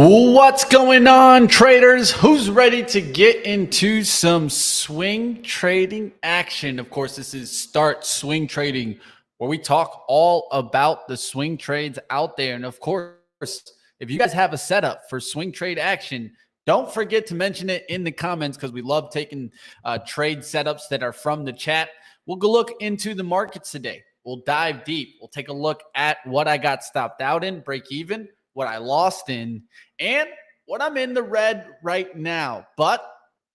What's going on, traders? Who's ready to get into some swing trading action? Of course, this is Start Swing Trading, where we talk all about the swing trades out there. And of course, if you guys have a setup for swing trade action, don't forget to mention it in the comments because we love taking trade setups that are from the chat. We'll go look into the markets today. We'll dive deep. We'll take a look at what I got stopped out in, break even, what I lost in, and what I'm in the red right now. But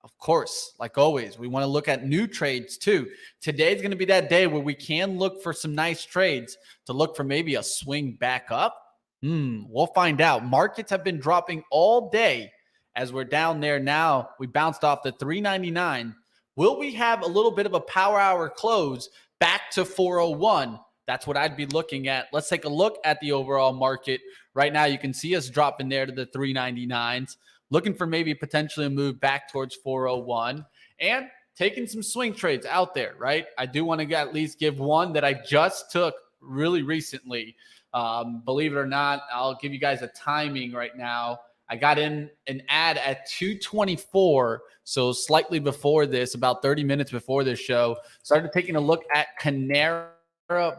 of course, like always, we want to look at new trades too. Today's going to be that day where we can look for some nice trades to look for maybe a swing back up. We'll find out. Markets have been dropping all day as we're down there now. We bounced off the 399. Will we have a little bit of a power hour close back to 401? That's what I'd be looking at. Let's take a look at the overall market. Right now, you can see us dropping there to the 399s, looking for maybe potentially a move back towards 401 and taking some swing trades out there, right? I do want to at least give one that I just took really recently. Believe it or not, I'll give you guys a timing right now. I got in an ad at 2:24, so slightly before this, about 30 minutes before this show. Started taking a look at Canara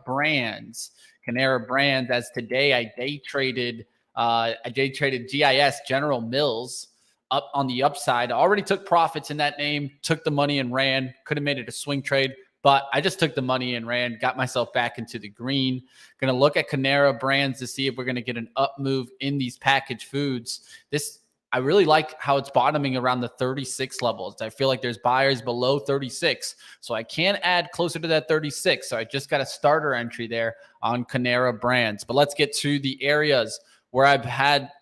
Brands. Canara Brands, as today I day traded GIS, General Mills, up on the upside. I already took profits in that name, took the money and ran. Could have made it a swing trade, but I just took the money and ran, got myself back into the green. Going to look at Canara Brands to see if we're going to get an up move in these packaged foods. I really like how it's bottoming around the 36 levels. I feel like there's buyers below 36. So I can add closer to that 36. So I just got a starter entry there on Canara Brands. But let's get to the areas where I've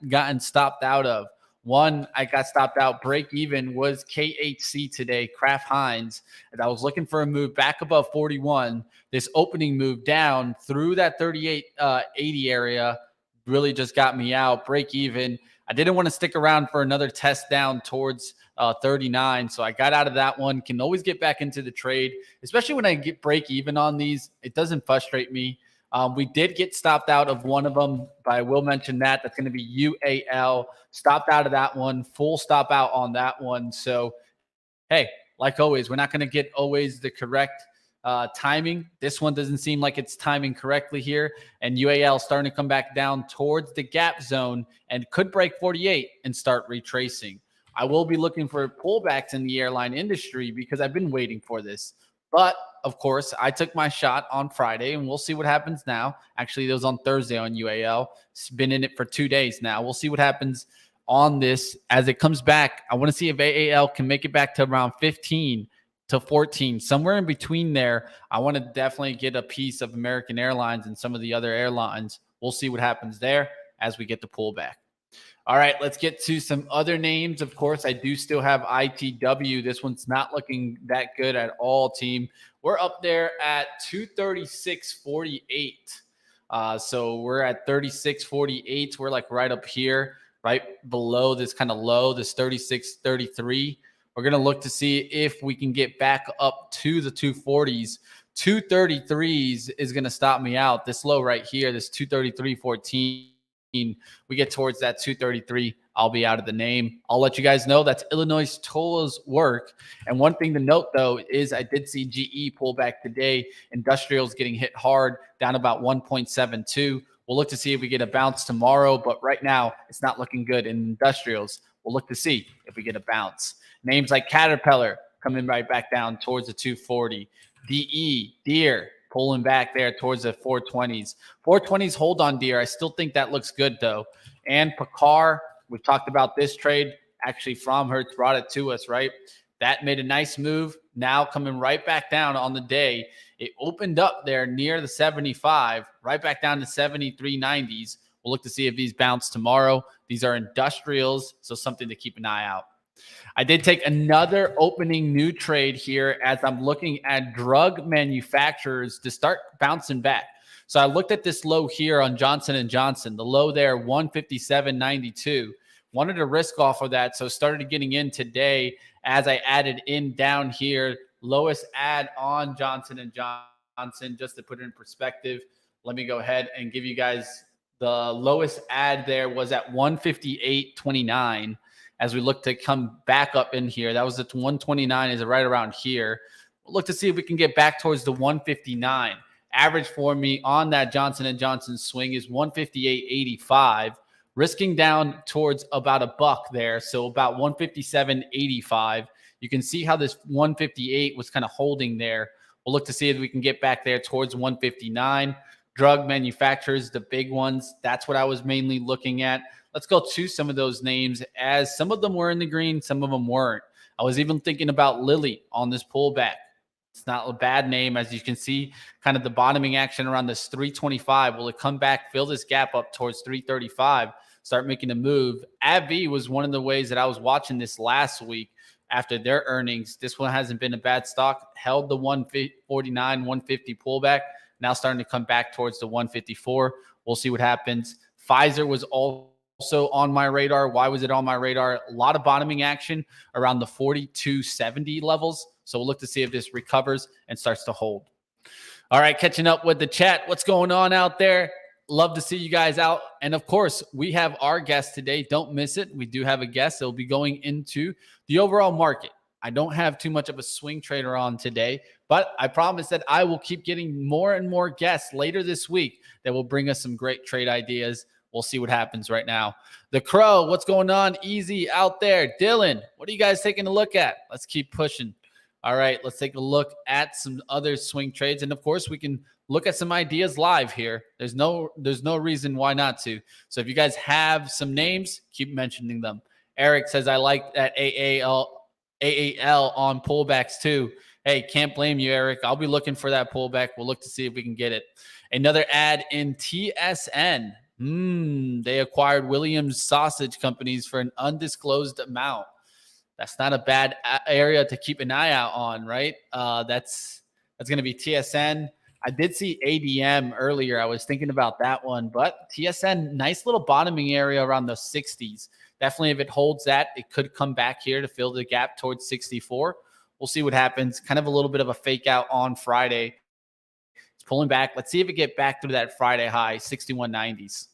gotten stopped out of. One, I got stopped out. Break even was KHC today, Kraft Heinz. And I was looking for a move back above 41. This opening move down through that 38.80 area really just got me out. Break even. I didn't want to stick around for another test down towards 39. So I got out of that one. Can always get back into the trade, especially when I get break even on these. It doesn't frustrate me. We did get stopped out of one of them, but I will mention that. That's going to be UAL. Stopped out of that one. Full stop out on that one. So, hey, like always, we're not going to get always the correct timing. This one doesn't seem like it's timing correctly here. And UAL starting to come back down towards the gap zone and could break 48 and start retracing. I will be looking for pullbacks in the airline industry because I've been waiting for this. But of course, I took my shot on Friday, and we'll see what happens now. Actually, it was on Thursday on UAL. It's been in it for 2 days now. We'll see what happens on this as it comes back. I want to see if AAL can make it back to around 15 to 14, somewhere in between there. I want to definitely get a piece of American Airlines and some of the other airlines. We'll see what happens there as we get the pullback. All right, let's get to some other names. Of course, I do still have ITW. This one's not looking that good at all, team. We're up there at 236.48. So we're at 36.48. We're like right up here, right below this kind of low, this 36.33. We're going to look to see if we can get back up to the 240s. 233s is going to stop me out. This low right here, this 233.14. We get towards that 233, I'll be out of the name. I'll let you guys know that's Illinois Toller's work. And one thing to note, though, is I did see GE pull back today. Industrials getting hit hard, down about 1.72. We'll look to see if we get a bounce tomorrow, but right now it's not looking good in industrials. We'll look to see if we get a bounce. Names like Caterpillar coming right back down towards the 240. DE, Deere, pulling back there towards the 420s. 420s, hold on, Deere. I still think that looks good, though. And Picard, we've talked about this trade. Actually, Fromhertz brought it to us, right? That made a nice move. Now coming right back down on the day. It opened up there near the 75, right back down to 73.90s. We'll look to see if these bounce tomorrow. These are industrials, so something to keep an eye out. I did take another opening new trade here as I'm looking at drug manufacturers to start bouncing back. So I looked at this low here on Johnson & Johnson, the low there, 157.92. Wanted to risk off of that, so started getting in today as I added in down here. Lowest add on Johnson & Johnson, just to put it in perspective. Let me go ahead and give you guys The lowest ad there was at 158.29 as we look to come back up in here. That was at 129, is right around here. We'll look to see if we can get back towards the 159. Average for me on that Johnson & Johnson swing is 158.85, risking down towards about a buck there, so about 157.85. You can see how this 158 was kind of holding there. We'll look to see if we can get back there towards 159. Drug manufacturers, the big ones, that's what I was mainly looking at. Let's go to some of those names, as some of them were in the green, some of them weren't. I was even thinking about Lilly on this pullback. It's not a bad name. As you can see, kind of the bottoming action around this 325. Will it come back, fill this gap up towards 335, start making a move? AbbVie was one of the ways that I was watching this last week after their earnings. This one hasn't been a bad stock. Held the 149, 150 pullback. Now starting to come back towards the 154. We'll see what happens. Pfizer was also on my radar. Why was it on my radar? A lot of bottoming action around the 42.70 levels. So we'll look to see if this recovers and starts to hold. All right, catching up with the chat. What's going on out there? Love to see you guys out. And of course, we have our guest today. Don't miss it. We do have a guest that will be going into the overall market. I don't have too much of a swing trader on today, but I promise that I will keep getting more and more guests later this week that will bring us some great trade ideas. We'll see what happens right now. The Crow, what's going on? Easy out there. Dylan, what are you guys taking a look at? Let's keep pushing. All right, let's take a look at some other swing trades. And of course, we can look at some ideas live here. There's no reason why not to. So if you guys have some names, keep mentioning them. Eric says, I like that AAL on pullbacks too. Hey, can't blame you, Eric. I'll be looking for that pullback. We'll look to see if we can get it. Another ad in TSN. They acquired Williams Sausage Companies for an undisclosed amount. That's not a bad area to keep an eye out on, right? That's going to be TSN. I did see ADM earlier. I was thinking about that one, but TSN, nice little bottoming area around the 60s. Definitely, if it holds that, it could come back here to fill the gap towards 64. We'll see what happens. Kind of a little bit of a fake out on Friday. It's pulling back. Let's see if it get back through that Friday high, 61.90s.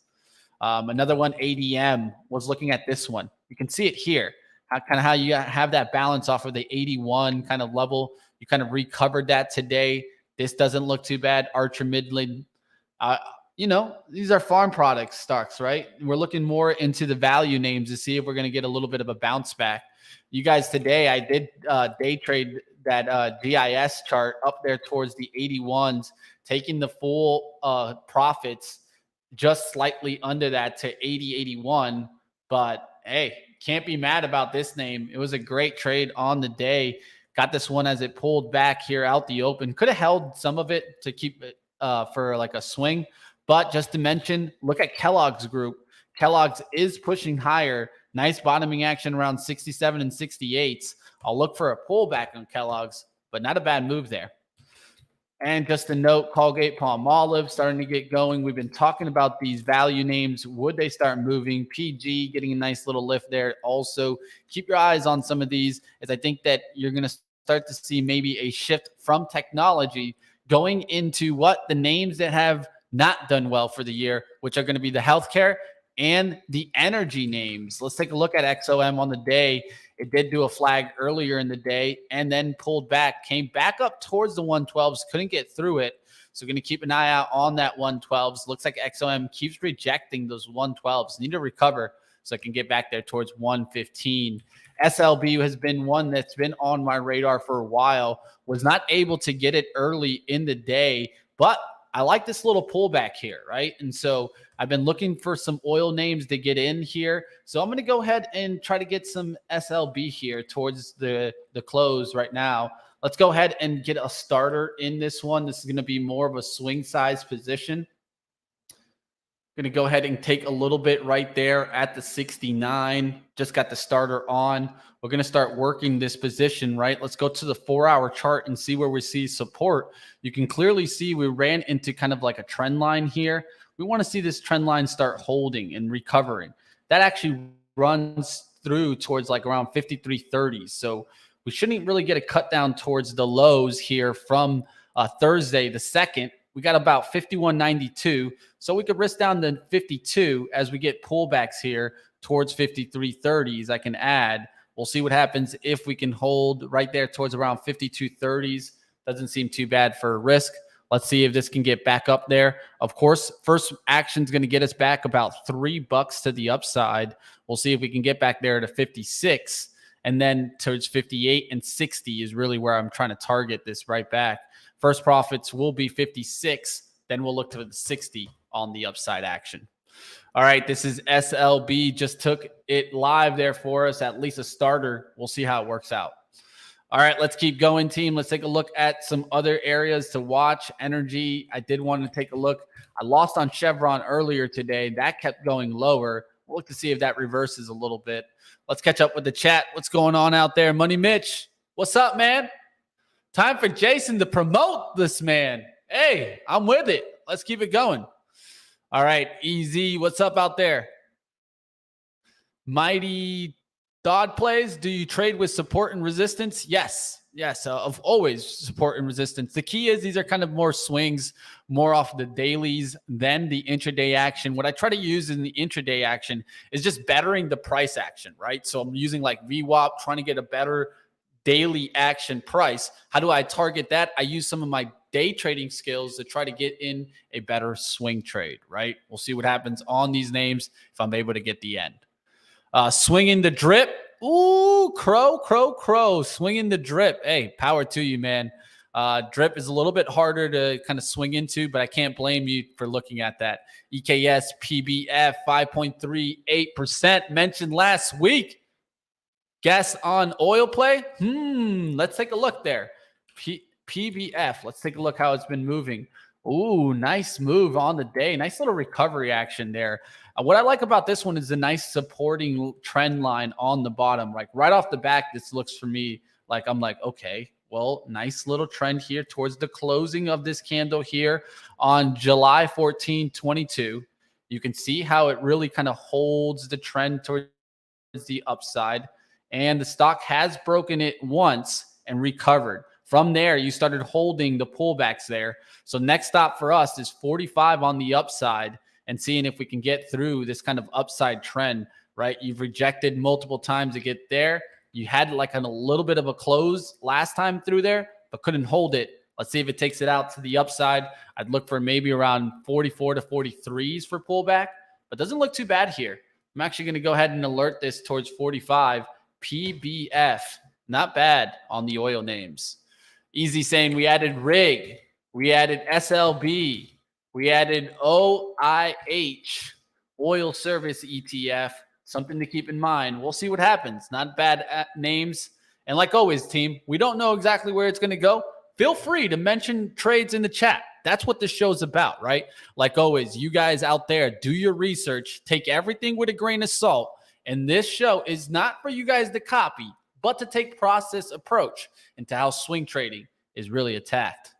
Another one, ADM, was looking at this one. You can see it here. How you have that balance off of the 81 kind of level. You kind of recovered that today. This doesn't look too bad. Archer Midland. These are farm products stocks, right? We're looking more into the value names to see if we're going to get a little bit of a bounce back. You guys, today I did day trade that GIS chart up there towards the 81s, taking the full profits just slightly under that to 80.81. But hey, can't be mad about this name. It was a great trade on the day. Got this one as it pulled back here out the open. Could have held some of it to keep it for like a swing. But just to mention, look at Kellogg's group. Kellogg's is pushing higher. Nice bottoming action around 67 and 68s. I'll look for a pullback on Kellogg's, but not a bad move there. And just a note, Colgate-Palmolive starting to get going. We've been talking about these value names. Would they start moving? PG getting a nice little lift there. Also, keep your eyes on some of these, as I think that you're going to start to see maybe a shift from technology going into what the names that have not done well for the year, which are going to be the healthcare and the energy names. Let's take a look at XOM on the day. It did do a flag earlier in the day and then pulled back, came back up towards the 112s, couldn't get through it. So we're going to keep an eye out on that 112s. Looks like XOM keeps rejecting those 112s. Need to recover so I can get back there towards 115. SLB has been one that's been on my radar for a while. Was not able to get it early in the day, but I like this little pullback here, right? And so I've been looking for some oil names to get in here. So I'm going to go ahead and try to get some SLB here towards the close right now. Let's go ahead and get a starter in this one. This is going to be more of a swing size position. Going to go ahead and take a little bit right there at the 69. Just got the starter on. We're going to start working this position, right? Let's go to the 4-hour chart and see where we see support. You can clearly see we ran into kind of like a trend line here. We want to see this trend line start holding and recovering. That actually runs through towards like around 53.30. So we shouldn't really get a cut down towards the lows here from Thursday the 2nd. we got about 51.92. So we could risk down to 52 as we get pullbacks here towards 53.30s. I can add. We'll see what happens if we can hold right there towards around 52.30s. Doesn't seem too bad for a risk. Let's see if this can get back up there. Of course, first action is going to get us back about $3 to the upside. We'll see if we can get back there to 56. And then towards 58 and 60 is really where I'm trying to target this right back. First profits will be 56. Then we'll look to the 60 on the upside action. All right, this is SLB. Just took it live there for us, at least a starter. We'll see how it works out. All right, let's keep going, team. Let's take a look at some other areas to watch. Energy, I did want to take a look. I lost on Chevron earlier today. That kept going lower. We'll look to see if that reverses a little bit. Let's catch up with the chat. What's going on out there? Money Mitch, what's up, man? Time for Jason to promote this man. Hey, I'm with it. Let's keep it going. All right, EZ, what's up out there? Mighty Dodd plays. Do you trade with support and resistance? Yes. Of always support and resistance. The key is these are kind of more swings, more off the dailies than the intraday action. What I try to use in the intraday action is just bettering the price action, right? So I'm using like VWAP, trying to get a better daily action price. How do I target that? I use some of my day trading skills to try to get in a better swing trade, right? We'll see what happens on these names if I'm able to get the end. Swinging the drip. Ooh, crow. Swinging the drip. Hey, power to you, man. Drip is a little bit harder to kind of swing into, but I can't blame you for looking at that. EKS, PBF, 5.38% mentioned last week. Guess on oil play? Let's take a look there. PBF. Let's take a look how it's been moving. Ooh, nice move on the day. Nice little recovery action there. What I like about this one is the nice supporting trend line on the bottom. Like right off the back, this looks for me like I'm like, okay, well, nice little trend here towards the closing of this candle here on July 14, 22. You can see how it really kind of holds the trend towards the upside. And the stock has broken it once and recovered. From there, you started holding the pullbacks there. So next stop for us is 45 on the upside and seeing if we can get through this kind of upside trend, right? You've rejected multiple times to get there. You had like a little bit of a close last time through there, but couldn't hold it. Let's see if it takes it out to the upside. I'd look for maybe around 44 to 43s for pullback, but doesn't look too bad here. I'm actually going to go ahead and alert this towards 45. PBF, not bad on the oil names. Easy saying we added RIG, we added SLB, we added OIH, oil service ETF, something to keep in mind. We'll see what happens. Not bad names. And like always, team, we don't know exactly where it's going to go. Feel free to mention trades in the chat. That's what this show's about, right? Like always, you guys out there, do your research, take everything with a grain of salt. And this show is not for you guys to copy, but to take process approach into how swing trading is really attacked.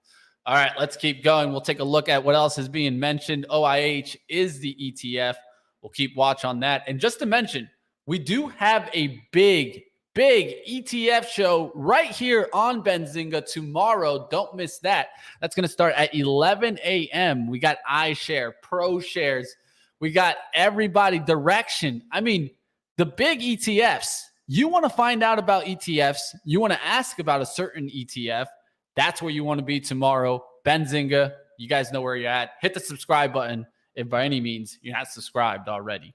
All right, let's keep going. We'll take a look at what else is being mentioned. OIH is the ETF. We'll keep watch on that. And just to mention, we do have a big ETF show right here on Benzinga tomorrow. Don't miss that. That's going to start at 11 a.m. We got iShare, ProShares. We got everybody direction. I mean, the big ETFs. You want to find out about ETFs. You want to ask about a certain ETF. That's where you want to be tomorrow. Benzinga, you guys know where you're at. Hit the subscribe button if by any means you're not subscribed already.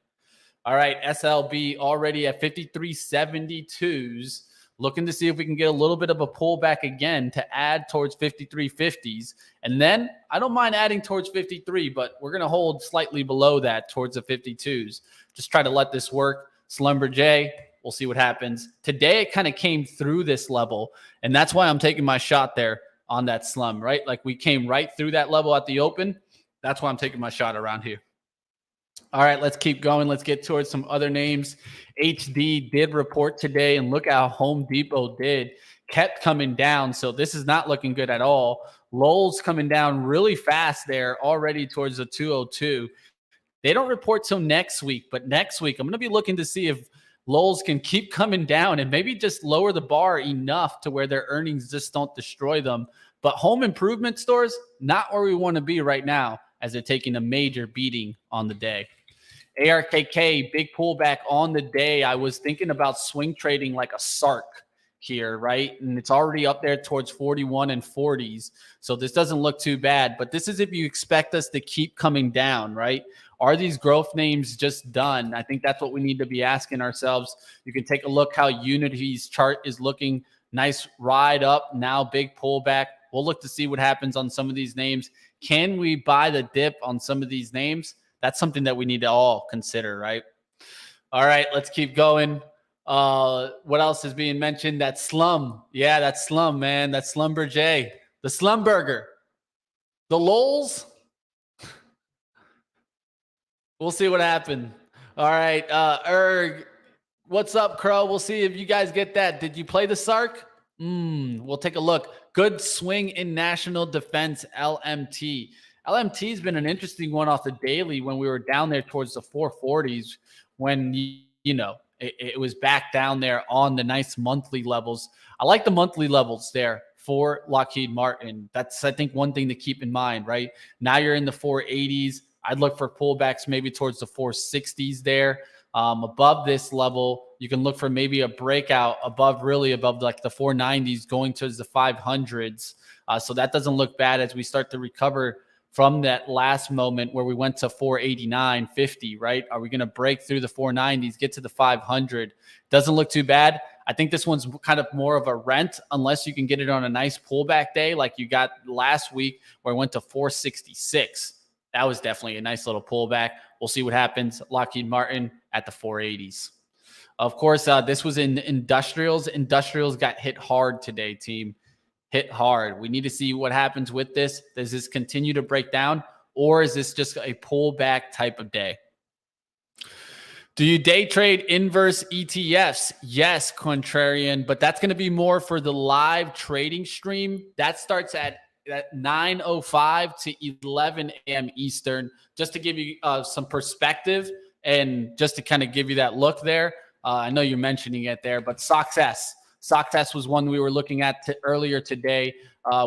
All right, SLB already at 53.72s. Looking to see if we can get a little bit of a pullback again to add towards 53.50s. And then I don't mind adding towards 53, but we're going to hold slightly below that towards the 52s. Just try to let this work. Slumber J, we'll see what happens. Today, it kind of came through this level, and that's why I'm taking my shot there on that slum, right? Like we came right through that level at the open. That's why I'm taking my shot around here. All right, let's keep going. Let's get towards some other names. HD did report today, and look how Home Depot did. Kept coming down, so this is not looking good at all. Lowell's coming down really fast there already towards the 202. They don't report till next week, but next week I'm going to be looking to see if Lowell's can keep coming down and maybe just lower the bar enough to where their earnings just don't destroy them. But home improvement stores, not where we want to be right now, as they're taking a major beating on the day. ARKK, big pullback on the day. I was thinking about swing trading like a SARK here, right? And it's already up there towards 41 and 40s. So this doesn't look too bad. But this is if you expect us to keep coming down, right? Are these growth names just done? I think that's what we need to be asking ourselves. You can take a look how Unity's chart is looking. Nice ride up, now big pullback. We'll look to see what happens on some of these names. Can we buy the dip on some of these names? That's something that we need to all consider, right? All right, let's keep going. What else is being mentioned? That slum. Yeah, that slum, man. That Slumber J. The Slum Burger. The Lols. We'll see what happened. All right, Erg. What's up, Crow? We'll see if you guys get that. Did you play the SARK? We'll take a look. Good swing in National Defense, LMT. LMT has been an interesting one off the daily when we were down there towards the 440s when, it was back down there on the nice monthly levels. I like the monthly levels there for Lockheed Martin. That's, I think, one thing to keep in mind, right? Now you're in the 480s. I'd look for pullbacks maybe towards the 460s there. Above this level, you can look for maybe a breakout above like the 490s going towards the 500s. So that doesn't look bad as we start to recover from that last moment where we went to 489.50, right? Are we going to break through the 490s, get to the 500? Doesn't look too bad. I think this one's kind of more of a rent unless you can get it on a nice pullback day like you got last week where it went to 466. That was definitely a nice little pullback. We'll see what happens. Lockheed Martin at the 480s. Of course, this was in industrials. Industrials got hit hard today, team. Hit hard. We need to see what happens with this. Does this continue to break down, or is this just a pullback type of day? Do you day trade inverse ETFs? Yes, contrarian, but that's going to be more for the live trading stream. That starts at 9:05 to 11 a.m. Eastern, just to give you some perspective and just to kind of give you that look there. I know you're mentioning it there, but Success was one we were looking at earlier today.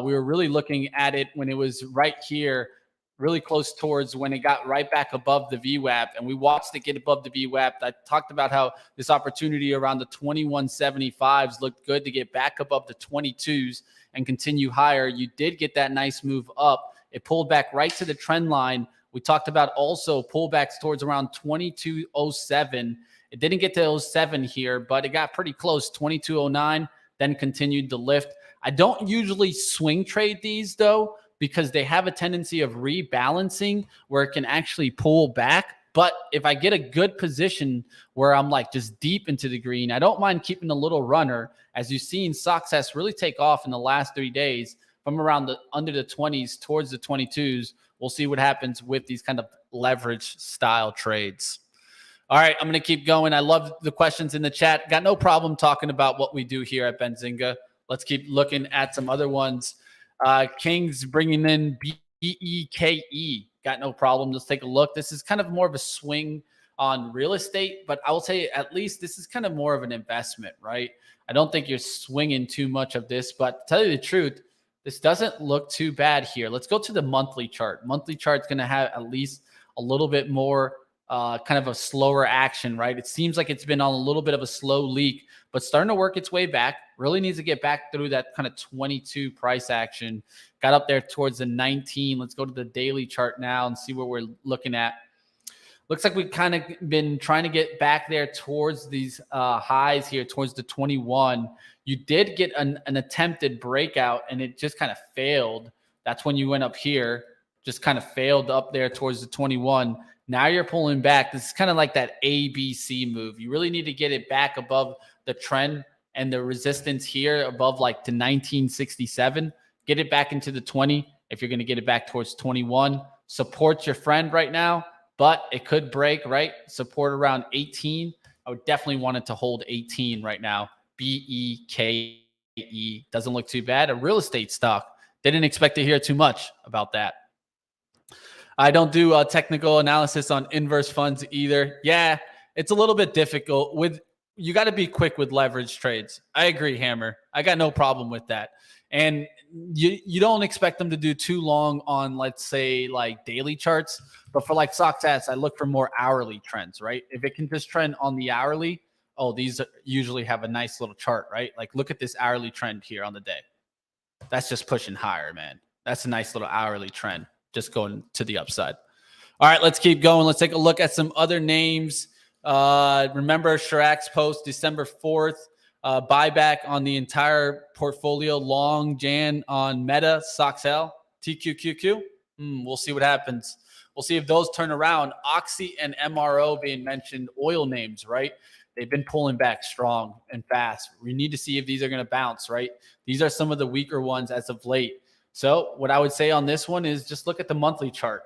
We were really looking at it when it was right here, really close towards when it got right back above the VWAP, and we watched it get above the VWAP. I talked about how this opportunity around the 2175s looked good to get back above the 22s and continue higher. You did get that nice move up. It pulled back right to the trend line. We talked about also pullbacks towards around 2207. It didn't get to 07 here, but it got pretty close, 2209, then continued to lift. I don't usually swing trade these, though, because they have a tendency of rebalancing where it can actually pull back. But if I get a good position where I'm like just deep into the green, I don't mind keeping a little runner. As you've seen Success really take off in the last 3 days from around the under the 20s towards the 22s. We'll see what happens with these kind of leverage style trades. All right, I'm going to keep going. I love the questions in the chat. Got no problem talking about what we do here at Benzinga. Let's keep looking at some other ones. King's bringing in BEKE. Got no problem. Let's take a look. This is kind of more of a swing on real estate, but I will say at least this is kind of more of an investment, right? I don't think you're swinging too much of this, but to tell you the truth, this doesn't look too bad here. Let's go to the monthly chart. Monthly chart's going to have at least a little bit more kind of a slower action, right? It seems like it's been on a little bit of a slow leak, but starting to work its way back. Really needs to get back through that kind of 22 price action. Got up there towards the 19. Let's go to the daily chart now and see what we're looking at. Looks like we've kind of been trying to get back there towards these highs here, towards the 21. You did get an attempted breakout, and it just kind of failed. That's when you went up here, just kind of failed up there towards the 21. Now you're pulling back. This is kind of like that ABC move. You really need to get it back above the trend and the resistance here above like to 1967. Get it back into the 20 if you're going to get it back towards 21. Support your friend right now, but it could break, right? Support around 18. I would definitely want it to hold 18 right now. BEKE doesn't look too bad. A real estate stock. Didn't expect to hear too much about that. I don't do technical analysis on inverse funds either. Yeah, it's a little bit difficult. You got to be quick with leverage trades. I agree, Hammer. I got no problem with that. And you don't expect them to do too long on, let's say, like daily charts. But for like stock stats, I look for more hourly trends, right? If it can just trend on the hourly, oh, these usually have a nice little chart, right? Like look at this hourly trend here on the day. That's just pushing higher, man. That's a nice little hourly trend, just going to the upside. All right, let's keep going. Let's take a look at some other names. Remember Chirac's post December 4th, buyback on the entire portfolio, long Jan on Meta, Soxel, TQQQ. We'll see what happens. We'll see if those turn around. Oxy and MRO being mentioned, oil names, right? They've been pulling back strong and fast. We need to see if these are going to bounce, right? These are some of the weaker ones as of late. So what I would say on this one is just look at the monthly chart.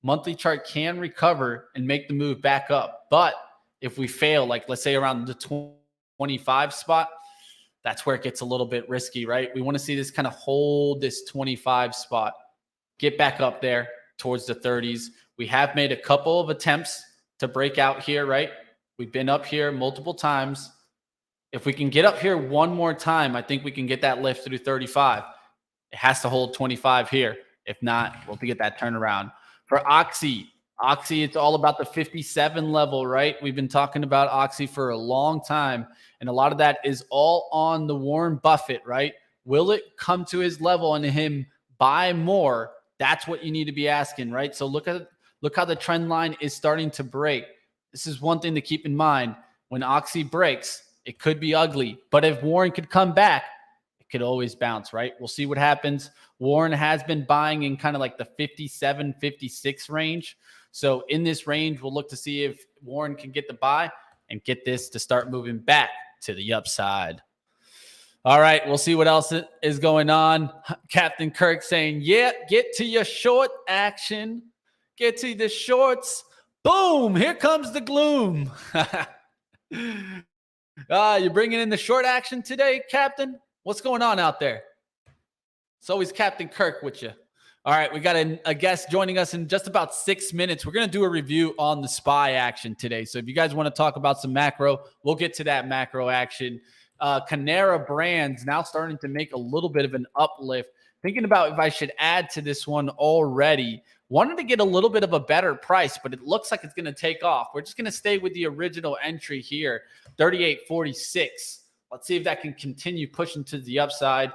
Monthly chart can recover and make the move back up. But if we fail, like let's say around the 25 spot, that's where it gets a little bit risky, right? We want to see this kind of hold this 25 spot, get back up there towards the 30s. We have made a couple of attempts to break out here, right? We've been up here multiple times. If we can get up here one more time, I think we can get that lift through 35. It has to hold 25 here. If not, we'll get that turnaround. For Oxy, it's all about the 57 level, right? We've been talking about Oxy for a long time, and a lot of that is all on the Warren Buffett, right? Will it come to his level and him buy more? That's what you need to be asking, right? So look how the trend line is starting to break. This is one thing to keep in mind. When Oxy breaks, it could be ugly, but if Warren could come back, could always bounce, right? We'll see what happens. Warren has been buying in kind of like the 57, 56 range. So in this range, we'll look to see if Warren can get the buy and get this to start moving back to the upside. All right, we'll see what else is going on. Captain Kirk saying, yeah, get to your short action. Get to the shorts. Boom, here comes the gloom. You're bringing in the short action today, Captain? What's going on out there? It's always Captain Kirk with you. All right, we got a guest joining us in just about 6 minutes. We're going to do a review on the SPY action today. So if you guys want to talk about some macro, we'll get to that macro action. Canara Brands now starting to make a little bit of an uplift. Thinking about if I should add to this one already. Wanted to get a little bit of a better price, but it looks like it's going to take off. We're just going to stay with the original entry here, 38.46. Let's see if that can continue pushing to the upside.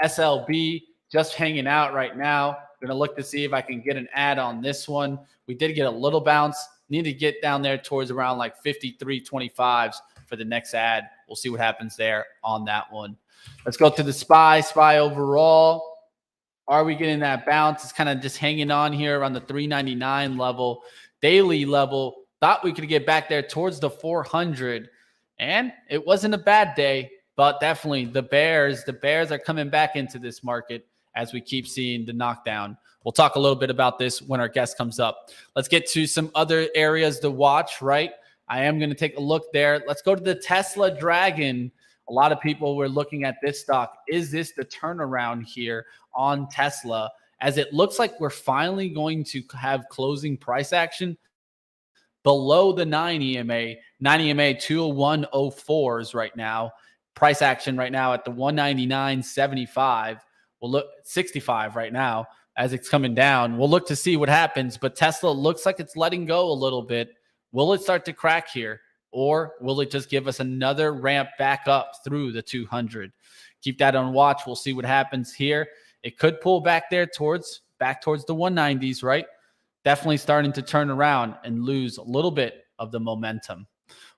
SLB just hanging out right now. Going to look to see if I can get an add on this one. We did get a little bounce. Need to get down there towards around like 53.25s for the next add. We'll see what happens there on that one. Let's go to the SPY. SPY overall. Are we getting that bounce? It's kind of just hanging on here around the 399 level. Daily level. Thought we could get back there towards the 400. And it wasn't a bad day, but definitely the Bears are coming back into this market as we keep seeing the knockdown. We'll talk a little bit about this when our guest comes up. Let's get to some other areas to watch, right? I am going to take a look there. Let's go to the Tesla Dragon. A lot of people were looking at this stock. Is this the turnaround here on Tesla? As it looks like we're finally going to have closing price action below the 9 EMA, 9 EMA 201.04s right now. Price action right now at the 199.75. We'll look 65 right now as it's coming down. We'll look to see what happens, but Tesla looks like it's letting go a little bit. Will it start to crack here, or will it just give us another ramp back up through the 200? Keep that on watch. We'll see what happens here. It could pull back there back towards the 190s, right? Definitely starting to turn around and lose a little bit of the momentum.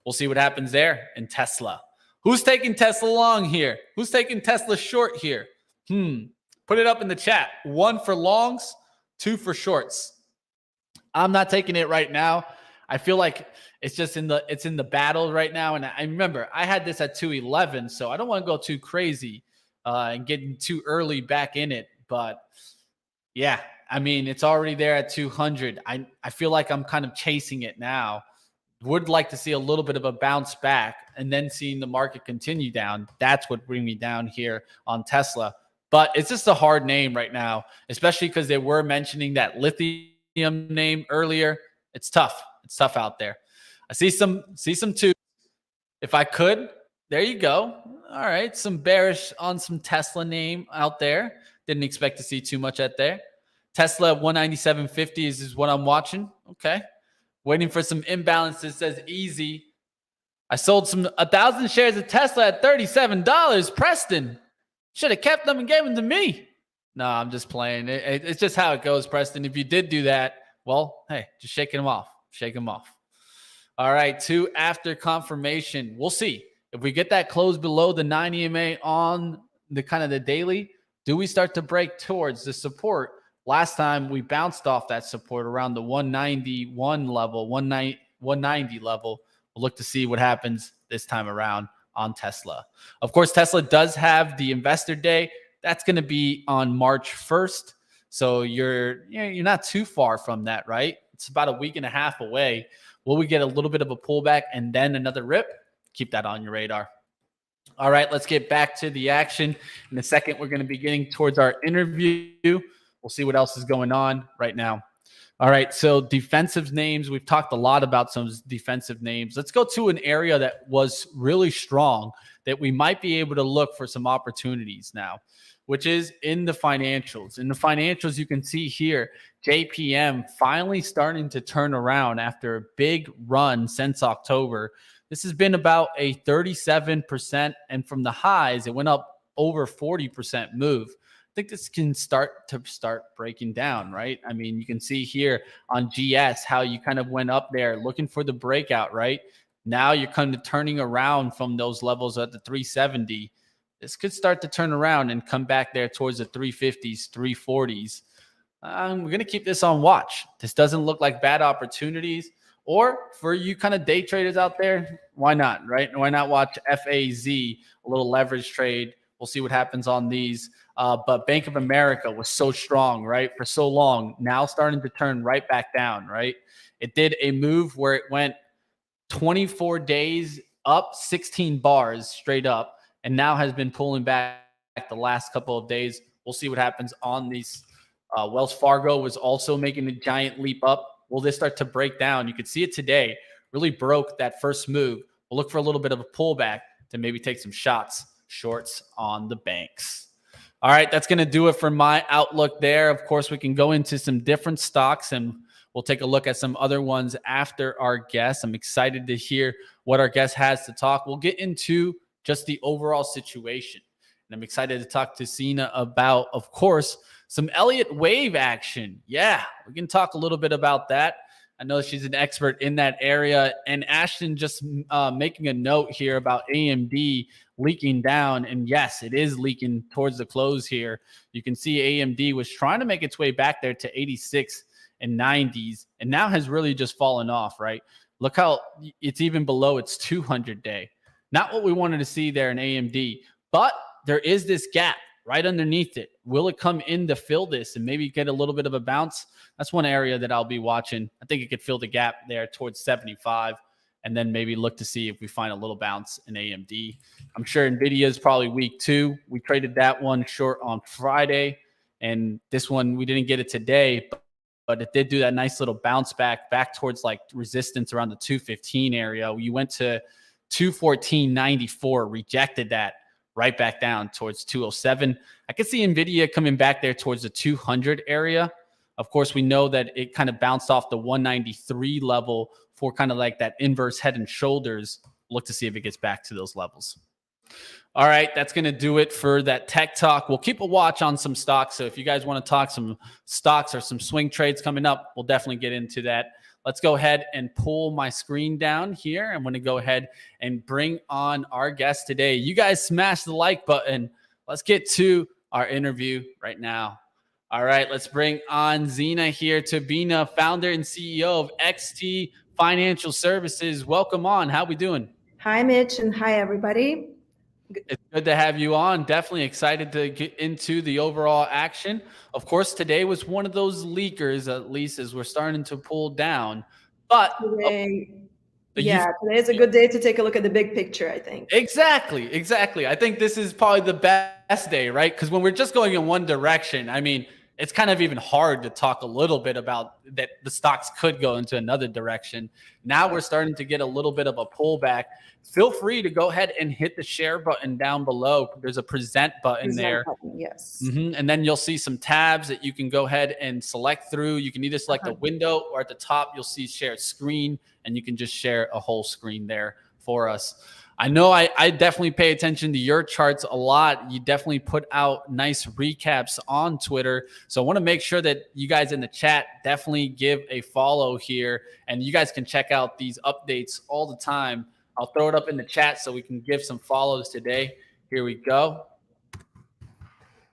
We'll see what happens there in Tesla. Who's taking Tesla long here? Who's taking Tesla short here? Put it up in the chat. 1 for longs, 2 for shorts. I'm not taking it right now. I feel like it's just in the battle right now. And I remember I had this at 211, so I don't want to go too crazy and getting too early back in it. But yeah, I mean, it's already there at 200. I feel like I'm kind of chasing it now. Would like to see a little bit of a bounce back and then seeing the market continue down. That's what brings me down here on Tesla. But it's just a hard name right now, especially because they were mentioning that lithium name earlier. It's tough. It's tough out there. I see some twos. If I could, there you go. All right, some bearish on some Tesla name out there. Didn't expect to see too much at there. Tesla at 197.50 is what I'm watching. Okay. Waiting for some imbalance that says easy. I sold 1,000 shares of Tesla at $37. Preston should have kept them and gave them to me. No, I'm just playing. It's just how it goes, Preston. If you did do that, well, hey, just shaking them off. Shake them off. All right, 2 after confirmation. We'll see. If we get that close below the 9 EMA on the kind of the daily, do we start to break towards the support? Last time we bounced off that support around the 191 level, 190 level. We'll look to see what happens this time around on Tesla. Of course, Tesla does have the investor day. That's going to be on March 1st. So you're not too far from that, right? It's about a week and a half away. Will we get a little bit of a pullback and then another rip? Keep that on your radar. All right, let's get back to the action. In a second, we're going to be getting towards our interview. We'll see what else is going on right now. All right, so defensive names. We've talked a lot about some defensive names. Let's go to an area that was really strong that we might be able to look for some opportunities now, which is in the financials. In the financials, you can see here, JPM finally starting to turn around after a big run since October. This has been about a 37%, and from the highs, it went up over 40% move. I think this can start breaking down, right? I mean, you can see here on GS how you kind of went up there looking for the breakout, right? Now you're kind of turning around from those levels at the 370. This could start to turn around and come back there towards the 350s, 340s. We're going to keep this on watch. This doesn't look like bad opportunities. Or for you kind of day traders out there, why not, right? Why not watch FAZ, a little leverage trade? We'll see what happens on these. But Bank of America was so strong, right, for so long. Now starting to turn right back down, right? It did a move where it went 24 days up, 16 bars straight up, and now has been pulling back the last couple of days. We'll see what happens on these. Wells Fargo was also making a giant leap up. Will this start to break down? You could see it today. Really broke that first move. We'll look for a little bit of a pullback to maybe take some shorts on the banks. All right, that's going to do it for my outlook there. Of course, we can go into some different stocks and we'll take a look at some other ones after our guest. I'm excited to hear what our guest has to talk. We'll get into just the overall situation. And I'm excited to talk to Xenia about, of course, some Elliott wave action. Yeah, we can talk a little bit about that. I know she's an expert in that area. And Ashton just making a note here about AMD leaking down. And yes, it is leaking towards the close here. You can see AMD was trying to make its way back there to 86 and 90s and now has really just fallen off, right? Look how it's even below its 200-day. Not what we wanted to see there in AMD, but there is this gap right underneath it. Will it come in to fill this and maybe get a little bit of a bounce? That's one area that I'll be watching. I think it could fill the gap there towards 75 and then maybe look to see if we find a little bounce in AMD. I'm sure NVIDIA is probably week 2. We traded that one short on Friday, and this one we didn't get it today, but it did do that nice little bounce back towards like resistance around the 215 area. You went to 214.94, rejected that right back down towards 207. I could see NVIDIA coming back there towards the 200 area. Of course, we know that it kind of bounced off the 193 level for kind of like that inverse head and shoulders. Look to see if it gets back to those levels. All right, that's going to do it for that tech talk. We'll keep a watch on some stocks. So if you guys want to talk some stocks or some swing trades coming up, we'll definitely get into that. Let's go ahead and pull my screen down here. I'm going to go ahead and bring on our guest today. You guys smash the like button. Let's get to our interview right now. All right, let's bring on Xenia here, Taoubina, founder and CEO of XT Financial Services. Welcome on. How we doing? Hi, Mitch, and hi, everybody. It's good to have you on. Definitely excited to get into the overall action. Of course, today was one of those leakers, at least as we're starting to pull down. But today is a good day to take a look at the big picture, I think. Exactly. I think this is probably the best day, right? Because when we're just going in one direction, I mean, it's kind of even hard to talk a little bit about that the stocks could go into another direction. Now we're starting to get a little bit of a pullback. Feel free to go ahead and hit the share button down below. There's a present button there. Yes. And then you'll see some tabs that you can go ahead and select through. You can either select a window, or at the top, you'll see share screen, and you can just share a whole screen there for us. I know I definitely pay attention to your charts a lot. You definitely put out nice recaps on Twitter. So I want to make sure that you guys in the chat definitely give a follow here, and you guys can check out these updates all the time. I'll throw it up in the chat so we can give some follows today. Here we go.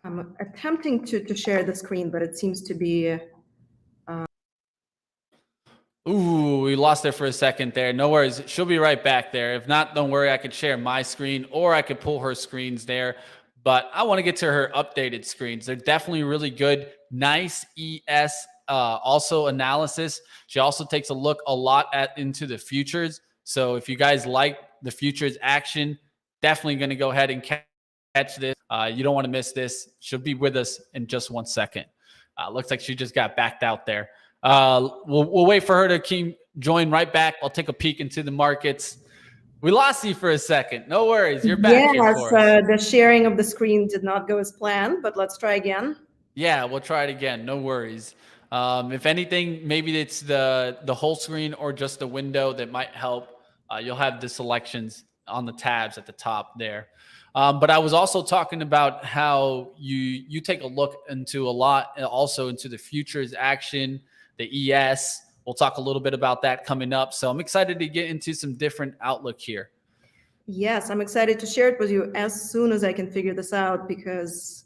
I'm attempting to share the screen, but it seems to be... Ooh, we lost her for a second there. No worries. She'll be right back there. If not, don't worry. I could share my screen, or I could pull her screens there. But I want to get to her updated screens. They're definitely really good. Nice ES, also analysis. She also takes a look a lot into the futures. So if you guys like the futures action, definitely going to go ahead and catch this. You don't want to miss this. She'll be with us in just 1 second. Looks like she just got backed out there. We'll wait for her to join right back. I'll take a peek into the markets. We lost you for a second. No worries. You're back. Yes, the sharing of the screen did not go as planned, but let's try again. Yeah, we'll try it again. No worries. If anything, maybe it's the whole screen or just the window that might help. You'll have the selections on the tabs at the top there. But I was also talking about how you take a look into a lot, also into the futures action, the ES. We'll talk a little bit about that coming up. So I'm excited to get into some different outlook here. Yes, I'm excited to share it with you as soon as I can figure this out, because...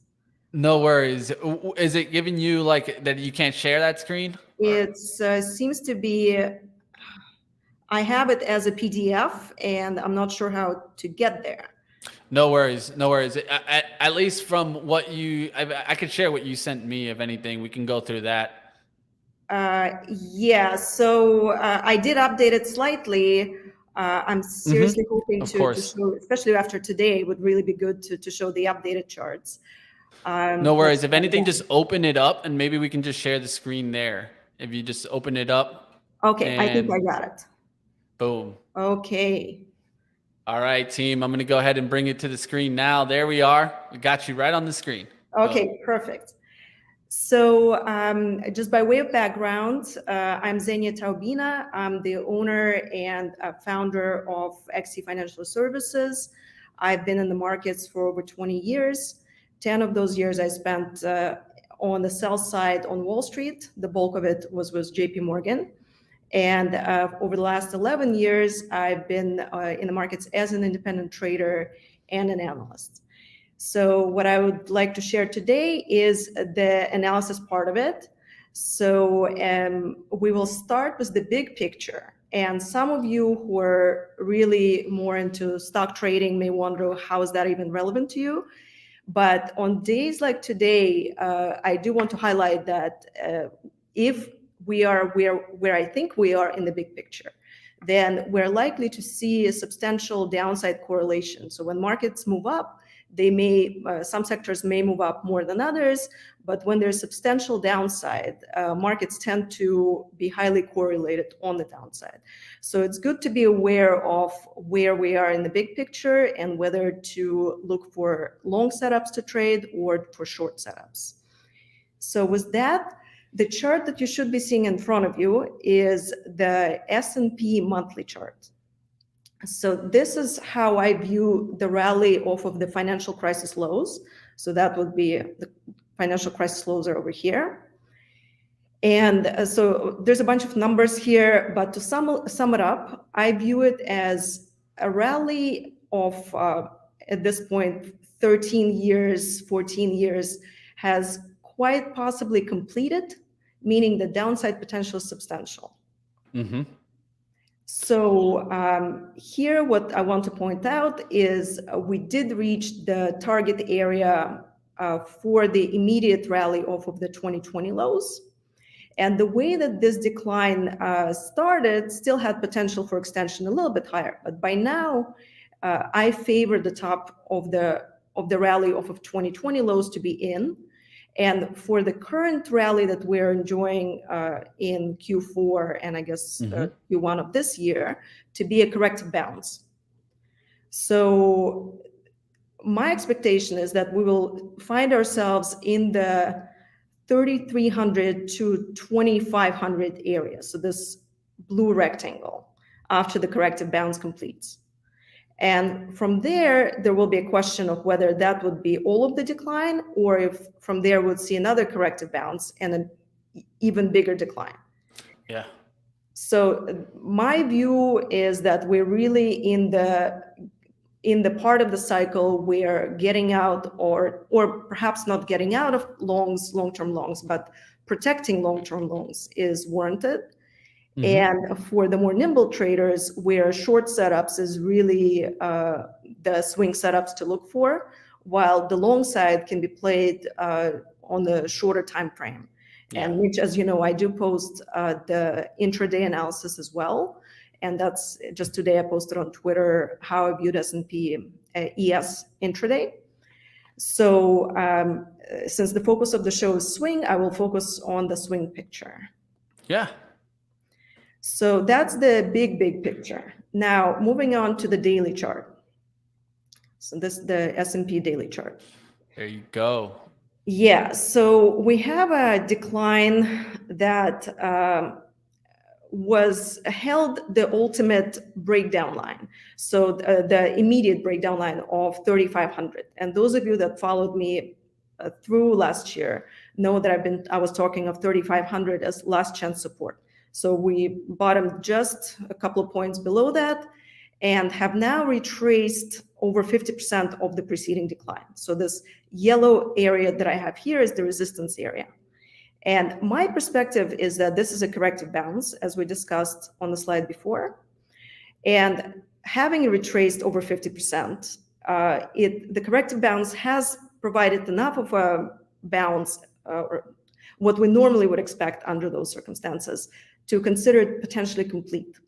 No worries. Is it giving you like that you can't share that screen? It seems to be... I have it as a PDF, and I'm not sure how to get there. No worries. No worries. At least from what I could share what you sent me. If anything, we can go through that. Yeah, so I did update it slightly. I'm seriously hoping to show, especially after today, it would really be good to show the updated charts. No worries. If anything, just open it up, and maybe we can just share the screen there. If you just open it up. Okay, I think I got it. Boom. Okay. All right, team. I'm going to go ahead and bring it to the screen now. There we are. We got you right on the screen. Okay, boom. Perfect. So just by way of background, I'm Xenia Taoubina. I'm the owner and founder of Xenia Financial Services. I've been in the markets for over 20 years. 10 of those years I spent on the sell side on Wall Street. The bulk of it was with JP Morgan. And over the last 11 years, I've been in the markets as an independent trader and an analyst. So what I would like to share today is the analysis part of it. So we will start with the big picture. And some of you who are really more into stock trading may wonder, how is that even relevant to you? But on days like today, I do want to highlight that if we are where I think we are in the big picture, then we're likely to see a substantial downside correlation. So when markets move up, they may, some sectors may move up more than others, but when there's substantial downside, markets tend to be highly correlated on the downside. So it's good to be aware of where we are in the big picture and whether to look for long setups to trade or for short setups. So with that, the chart that you should be seeing in front of you is the S&P monthly chart. So this is how I view the rally off of the financial crisis lows. So that would be the financial crisis lows are over here. And so there's a bunch of numbers here, but to sum it up, I view it as a rally of, at this point, 13 years, 14 years has quite possibly completed, meaning the downside potential is substantial. Mm-hmm. So here, what I want to point out is we did reach the target area for the immediate rally off of the 2020 lows. And the way that this decline started still had potential for extension a little bit higher. But by now, I favor the top of the rally off of 2020 lows to be in. And for the current rally that we're enjoying in Q4 and I guess Q1 of this year to be a corrective bounce. So my expectation is that we will find ourselves in the 3,300 to 2,500 area. So this blue rectangle after the corrective bounce completes. And from there, there will be a question of whether that would be all of the decline, or if from there we'll see another corrective bounce and an even bigger decline. Yeah. So my view is that we're really in the part of the cycle where getting out or perhaps not getting out of long-term longs, but protecting long-term longs is warranted. And for the more nimble traders, where short setups is really the swing setups to look for, while the long side can be played on the shorter time frame. Yeah. And which, as you know, I do post the intraday analysis as well. And that's just today I posted on Twitter how I viewed S&P ES intraday. So since the focus of the show is swing, I will focus on the swing picture. Yeah. So that's the big picture. Now, moving on to the daily chart. So this is the S&P daily chart. There you go. Yeah, so we have a decline that was held the ultimate breakdown line. So the immediate breakdown line of 3,500. And those of you that followed me through last year know that I was talking of 3,500 as last chance support. So we bottomed just a couple of points below that and have now retraced over 50% of the preceding decline. So this yellow area that I have here is the resistance area. And my perspective is that this is a corrective bounce, as we discussed on the slide before. And having retraced over 50%, the corrective bounce has provided enough of a bounce, or what we normally would expect under those circumstances, to consider it potentially complete.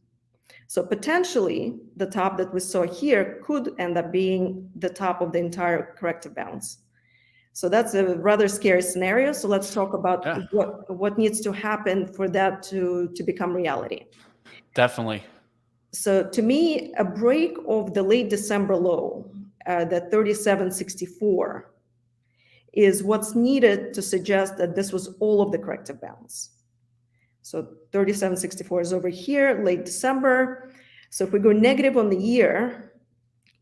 So potentially, the top that we saw here could end up being the top of the entire corrective bounce. So that's a rather scary scenario. So let's talk about what needs to happen for that to become reality. Definitely. So to me, a break of the late December low, the 37.64, is what's needed to suggest that this was all of the corrective bounce. So 37.64 is over here, late December. So if we go negative on the year,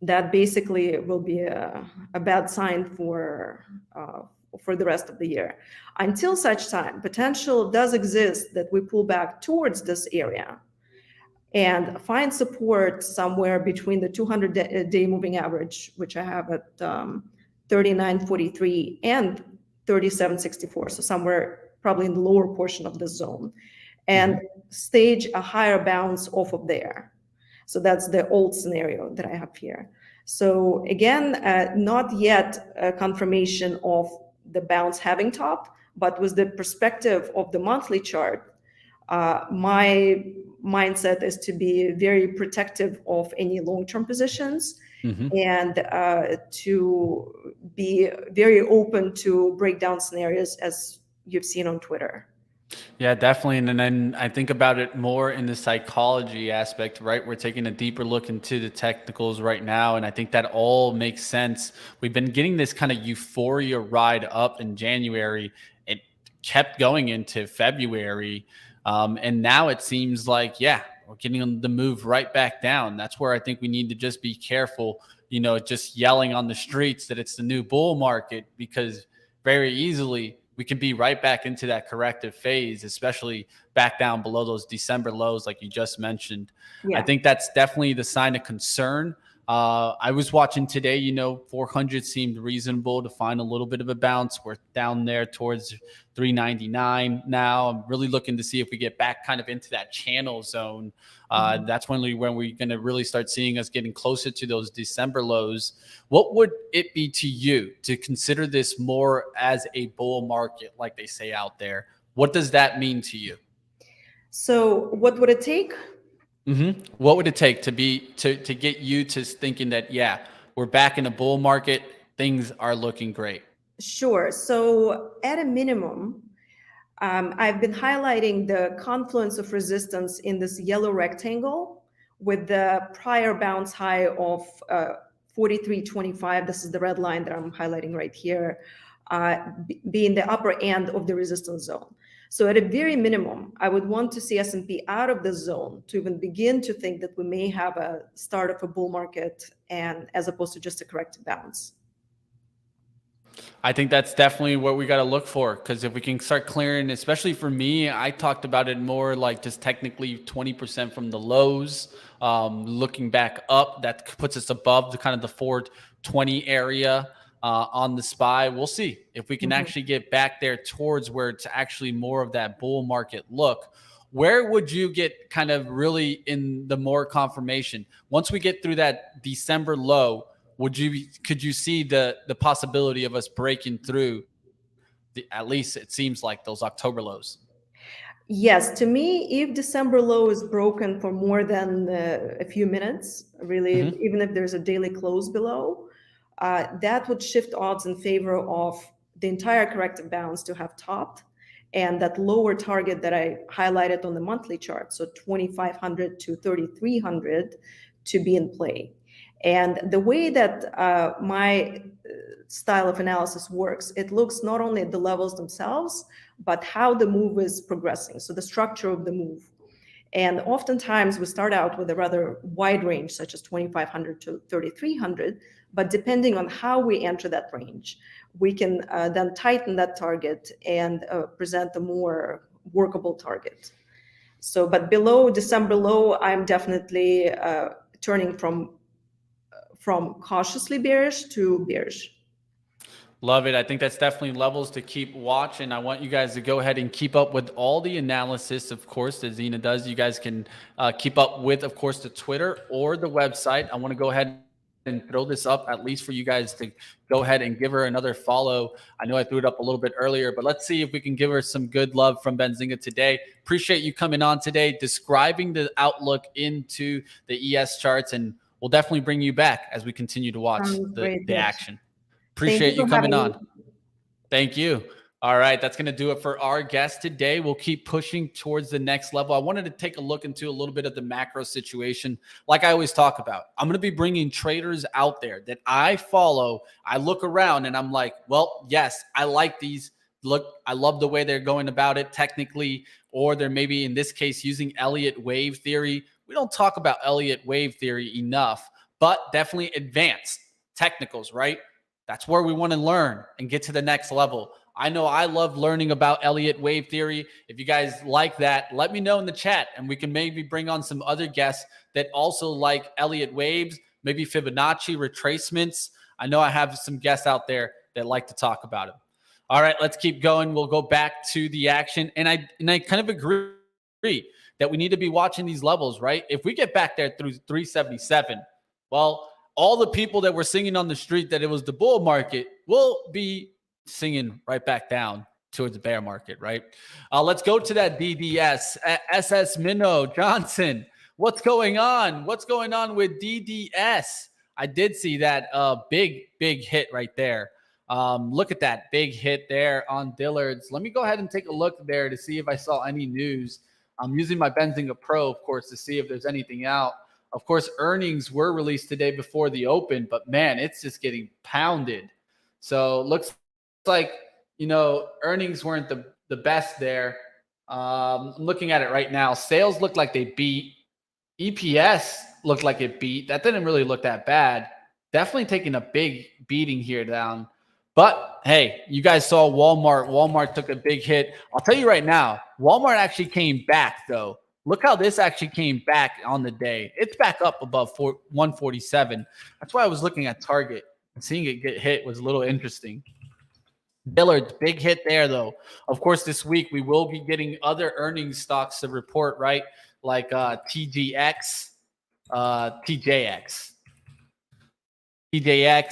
that basically will be a bad sign for the rest of the year. Until such time, potential does exist that we pull back towards this area and find support somewhere between the 200-day moving average, which I have at 39.43 and 37.64. So somewhere probably in the lower portion of the zone, and stage a higher bounce off of there. So that's the old scenario that I have here. So again, not yet a confirmation of the bounce having topped, but with the perspective of the monthly chart, my mindset is to be very protective of any long-term positions and to be very open to breakdown scenarios, as you've seen on Twitter. Yeah, definitely. And then I think about it more in the psychology aspect, right? We're taking a deeper look into the technicals right now. And I think that all makes sense. We've been getting this kind of euphoria ride up in January. It kept going into February. And now it seems like, yeah, we're getting the move right back down. That's where I think we need to just be careful, just yelling on the streets that it's the new bull market, because very easily we can be right back into that corrective phase, especially back down below those December lows, like you just mentioned. Yeah. I think that's definitely the sign of concern. I was watching today, 400 seemed reasonable to find a little bit of a bounce. We're down there towards 399 now. I'm really looking to see if we get back kind of into that channel zone. That's when we're going to really start seeing us getting closer to those December lows. What would it be to you to consider this more as a bull market, like they say out there? What does that mean to you? So what would it take? What would it take to get you to thinking that, yeah, we're back in a bull market, things are looking great? Sure. So at a minimum, I've been highlighting the confluence of resistance in this yellow rectangle with the prior bounce high of 43.25. This is the red line that I'm highlighting right here, being the upper end of the resistance zone. So at a very minimum, I would want to see S&P out of the zone to even begin to think that we may have a start of a bull market, and as opposed to just a corrective bounce. I think that's definitely what we got to look for, because if we can start clearing, especially for me, I talked about it more like just technically 20% from the lows, looking back up, that puts us above the kind of the 420 area on the SPY. We'll see if we can actually get back there towards where it's actually more of that bull market look. Where would you get kind of really in the more confirmation once we get through that December low? Could you see the possibility of us breaking through at least it seems like those October lows? Yes, to me, if December low is broken for more than a few minutes, really, even if there's a daily close below, that would shift odds in favor of the entire corrective bounce to have topped, and that lower target that I highlighted on the monthly chart, so 2,500 to 3,300, to be in play. And the way that my style of analysis works, it looks not only at the levels themselves, but how the move is progressing. So the structure of the move. And oftentimes we start out with a rather wide range, such as 2,500 to 3,300. But depending on how we enter that range, we can then tighten that target and present a more workable target. So, but below December low, I'm definitely turning from cautiously bearish to bearish. Love it. I think that's definitely levels to keep watching. I want you guys to go ahead and keep up with all the analysis, of course, that Xenia does. You guys can keep up with, of course, the Twitter or the website. I want to go ahead and throw this up at least for you guys to go ahead and give her another follow. I know I threw it up a little bit earlier, but let's see if we can give her some good love from Benzinga today. Appreciate you coming on today, describing the outlook into the ES charts, and we'll definitely bring you back as we continue to watch the action. Appreciate you coming on. Thank you. All right, that's going to do it for our guest today. We'll keep pushing towards the next level. I wanted to take a look into a little bit of the macro situation. Like I always talk about, I'm going to be bringing traders out there that I follow. I look around and I'm like, well, yes, I like these. Look, I love the way they're going about it technically, or they're maybe in this case using Elliott wave theory. We don't talk about Elliott wave theory enough, but definitely advanced technicals, right? That's where we want to learn and get to the next level. I know I love learning about Elliott wave theory. If you guys like that, let me know in the chat, and we can maybe bring on some other guests that also like Elliott waves, maybe Fibonacci retracements. I know I have some guests out there that like to talk about it. All right, let's keep going. We'll go back to the action. And I kind of agree that we need to be watching these levels, right? If we get back there through 377, well, all the people that were singing on the street that it was the bull market will be singing right back down towards the bear market, right? Let's go to that DDS. SS Minnow Johnson, what's going on? What's going on with DDS? I did see that big hit right there. Look at that big hit there on Dillard's. Let me go ahead and take a look there to see if I saw any news. I'm using my Benzinga Pro, of course, to see if there's anything out. Of course, earnings were released today before the open, but man, it's just getting pounded. So looks like, you know, earnings weren't the best there. I'm looking at it right now. Sales looked like they beat. EPS looked like it beat. That didn't really look that bad. Definitely taking a big beating here down. But hey, you guys saw Walmart. Walmart took a big hit. I'll tell you right now, Walmart actually came back though. Look how this actually came back on the day. It's back up above 147. That's why I was looking at Target and seeing it get hit was a little interesting. Dillard's big hit there, though. Of course, this week we will be getting other earnings stocks to report, right? Like TJX,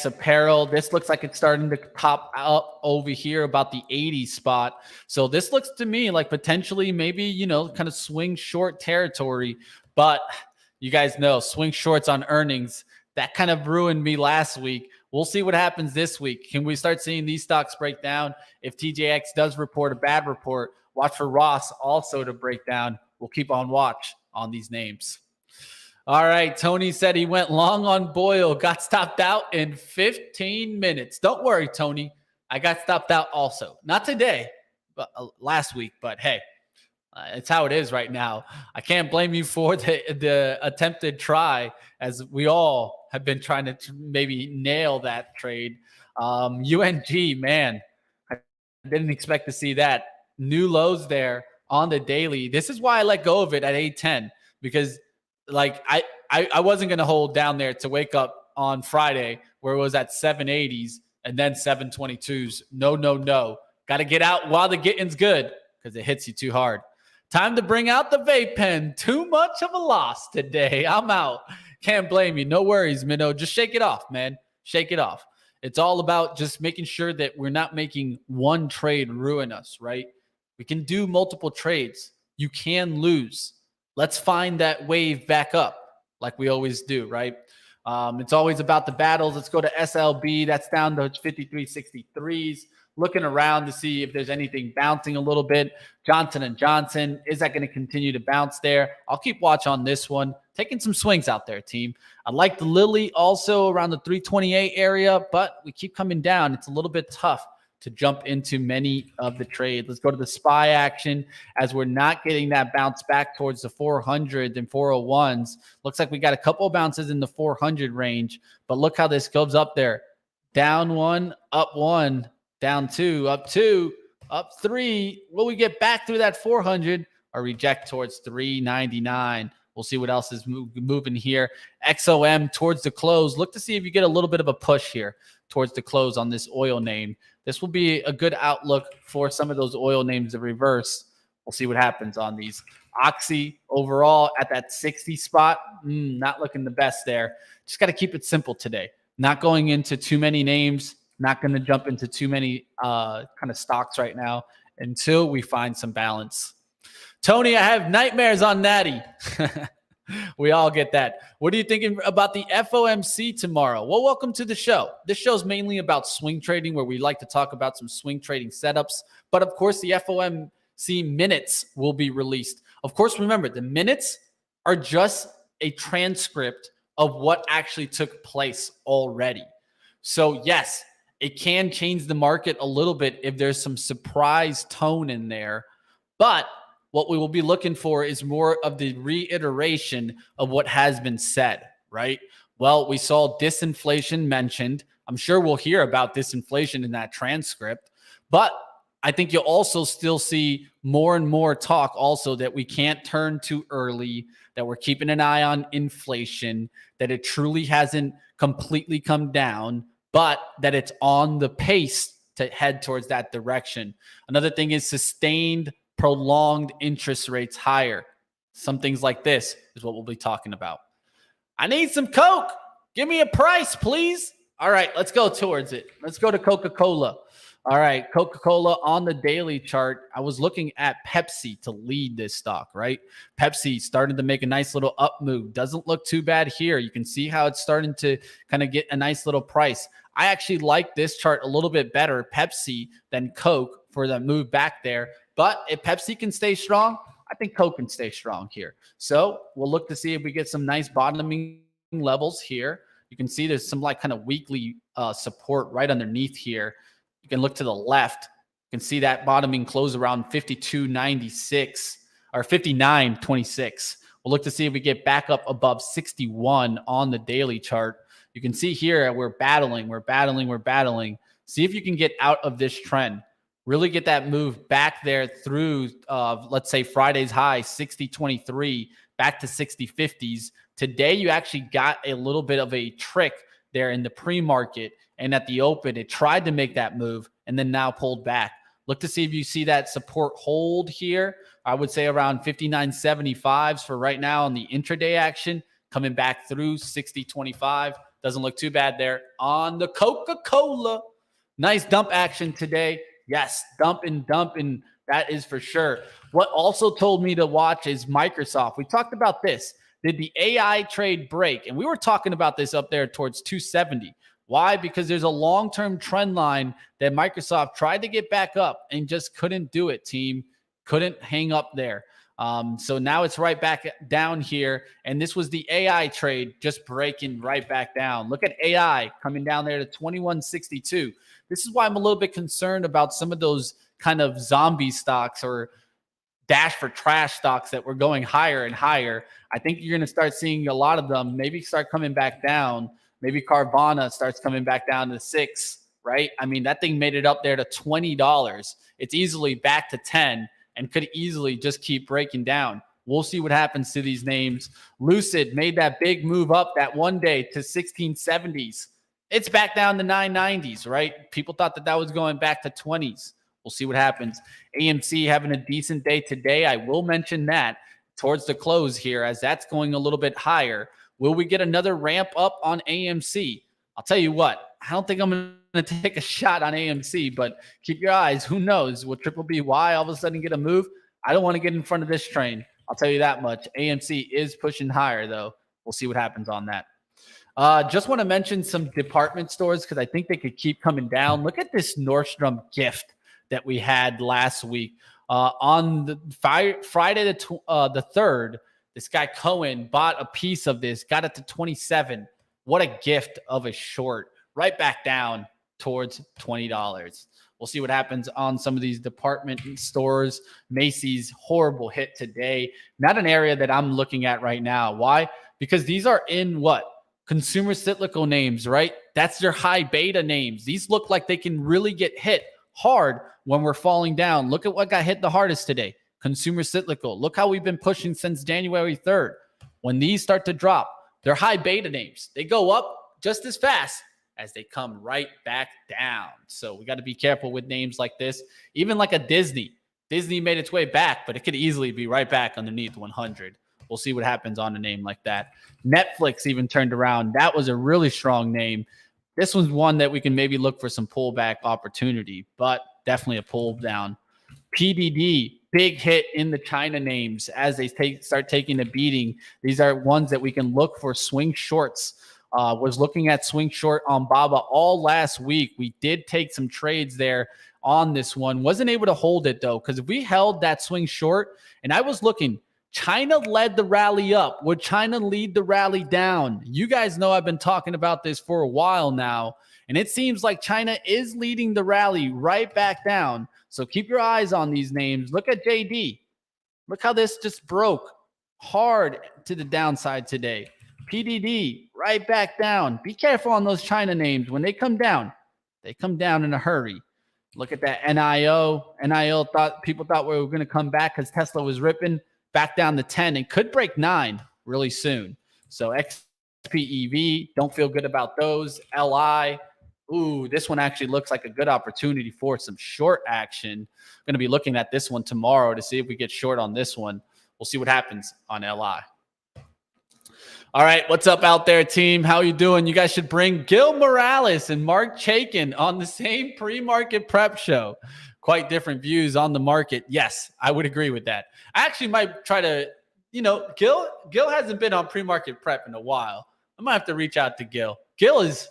apparel. This looks like it's starting to top up over here about the 80 spot. So this looks to me like potentially maybe, you know, kind of swing short territory. But you guys know swing shorts on earnings. That kind of ruined me last week We'll see what happens this week. Can we start seeing these stocks break down? If TJX does report a bad report, watch for Ross also to break down. We'll keep on watch on these names. All right, Tony said he went long on Boyle, got stopped out in 15 minutes. Don't worry, Tony. I got stopped out also. Not today, but last week. But hey, it's how it is right now. I can't blame you for the attempted try, as we all have been trying to maybe nail that trade. UNG, man, I didn't expect to see that. New lows there on the daily. This is why I let go of it at 810, because like I wasn't going to hold down there to wake up on Friday where it was at 780s and then 722s. No. Got to get out while the getting's good, because it hits you too hard. Time to bring out the vape pen. Too much of a loss today. I'm out. Can't blame you. No worries, Minnow. Just shake it off, man. Shake it off. It's all about just making sure that we're not making one trade ruin us, right? We can do multiple trades. You can lose. Let's find that wave back up like we always do, right? It's always about the battles. Let's go to SLB. That's down to 53.63s. Looking around to see if there's anything bouncing a little bit. Johnson & Johnson, is that going to continue to bounce there? I'll keep watch on this one. Taking some swings out there, team. I like the Lilly also around the 328 area, but we keep coming down. It's a little bit tough to jump into many of the trades. Let's go to the SPY action, as we're not getting that bounce back towards the 400s and 401s. Looks like we got a couple of bounces in the 400 range, but look how this goes up there. Down one, down two, up three. Will we get back through that 400 or reject towards 399? We'll see what else is moving here. XOM towards the close. Look to see if you get a little bit of a push here towards the close on this oil name. This will be a good outlook for some of those oil names to reverse. We'll see what happens on these. Oxy overall at that 60 spot. Not looking the best there. Just got to keep it simple today. Not going into too many names. Not going to jump into too many kind of stocks right now until we find some balance. Tony, I have nightmares on Natty. We all get that. What are you thinking about the FOMC tomorrow? Well, welcome to the show. This show is mainly about swing trading, where we like to talk about some swing trading setups. But of course, the FOMC minutes will be released. Of course, remember, the minutes are just a transcript of what actually took place already. So yes, it can change the market a little bit if there's some surprise tone in there. But what we will be looking for is more of the reiteration of what has been said, right? Well, we saw disinflation mentioned. I'm sure we'll hear about disinflation in that transcript. But I think you'll also still see more and more talk also that we can't turn too early, that we're keeping an eye on inflation, that it truly hasn't completely come down, but that it's on the pace to head towards that direction. Another thing is sustained, prolonged interest rates higher. Some things like this is what we'll be talking about. I need some Coke. Give me a price, please. All right, let's go towards it. Let's go to Coca-Cola. All right, Coca-Cola on the daily chart. I was looking at Pepsi to lead this stock, right? Pepsi started to make a nice little up move. Doesn't look too bad here. You can see how it's starting to kind of get a nice little price. I actually like this chart a little bit better, Pepsi, than Coke for the move back there. But if Pepsi can stay strong, I think Coke can stay strong here. So we'll look to see if we get some nice bottoming levels here. You can see there's some like kind of weekly support right underneath here. You can look to the left. You can see that bottoming close around 52.96 or 59.26. We'll look to see if we get back up above 61 on the daily chart. You can see here we're battling. See if you can get out of this trend. Really get that move back there through, let's say, Friday's high, 60.23, back to 60.50s. Today, you actually got a little bit of a trick there in the pre-market, and at the open, it tried to make that move and then now pulled back. Look to see if you see that support hold here. I would say around 59.75s for right now on the intraday action, coming back through 60.25. Doesn't look too bad there on the Coca-Cola. Nice dump action today. Yes, dumping, that is for sure. What also told me to watch is Microsoft. We talked about this. Did the AI trade break? And we were talking about this up there towards 270. Why? Because there's a long-term trend line that Microsoft tried to get back up and just couldn't do it, team. Couldn't hang up there. So now it's right back down here. And this was the AI trade just breaking right back down. Look at AI coming down there to 2162. This is why I'm a little bit concerned about some of those kind of zombie stocks or dash for trash stocks that were going higher and higher. I think you're going to start seeing a lot of them maybe start coming back down. Maybe Carvana starts coming back down to 6, right? I mean, that thing made it up there to $20. It's easily back to 10 and could easily just keep breaking down. We'll see what happens to these names. Lucid made that big move up that one day to 1670s. It's back down to 990s, right? People thought that was going back to 20s. We'll see what happens. AMC having a decent day today. I will mention that towards the close here as that's going a little bit higher. Will we get another ramp up on AMC? I'll tell you what, I don't think I'm going to take a shot on AMC, but keep your eyes. Who knows? Will Triple BY all of a sudden get a move? I don't want to get in front of this train. I'll tell you that much. AMC is pushing higher, though. We'll see what happens on that. Just want to mention some department stores because I think they could keep coming down. Look at this Nordstrom gift that we had last week. On the Friday the 3rd, this guy Cohen bought a piece of this, got it to 27. What a gift of a short. Right back down towards $20. We'll see what happens on some of these department stores. Macy's, horrible hit today. Not an area that I'm looking at right now. Why? Because these are in what? Consumer cyclical names, right? That's their high beta names. These look like they can really get hit hard when we're falling down. Look at what got hit the hardest today. Consumer cyclical. Look how we've been pushing since January 3rd. When these start to drop, they're high beta names. They go up just as fast as they come right back down. So we got to be careful with names like this. Even like a Disney. Disney made its way back, but it could easily be right back underneath 100. We'll see what happens on a name like that. Netflix even turned around. That was a really strong name. This one's one that we can maybe look for some pullback opportunity, but definitely a pull down. PDD, big hit in the China names as they start taking a beating. These are ones that we can look for swing shorts. Was looking at swing short on Baba all last week. We did take some trades there on this one. Wasn't able to hold it, though, because if we held that swing short, and I was looking, China led the rally up. Would China lead the rally down? You guys know I've been talking about this for a while now, and it seems like China is leading the rally right back down. So keep your eyes on these names. Look at JD. Look how this just broke hard to the downside today. PDD right back down. Be careful on those China names. When they come down in a hurry. Look at that NIO. People thought we were going to come back because Tesla was ripping back down to 10 and could break 9 really soon. So XPEV, don't feel good about those. LI. Ooh, this one actually looks like a good opportunity for some short action. I'm going to be looking at this one tomorrow to see if we get short on this one. We'll see what happens on LI. All right, what's up out there, team? How you doing? You guys should bring Gil Morales and Mark Chaikin on the same pre-market prep show. Quite different views on the market. Yes, I would agree with that. I actually might try to, Gil hasn't been on pre-market prep in a while. I might have to reach out to Gil. He's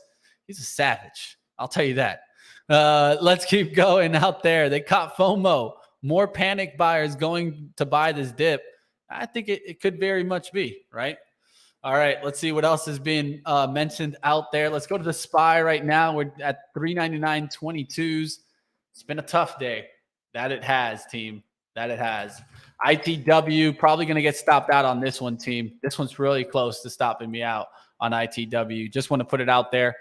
a savage. I'll tell you that. Let's keep going out there. They caught FOMO. More panic buyers going to buy this dip. I think it could very much be, right? All right, let's see what else is being mentioned out there. Let's go to the SPY right now. We're at 399.22s. It's been a tough day. That it has, team. That it has. ITW probably going to get stopped out on this one, team. This one's really close to stopping me out on ITW. Just want to put it out there.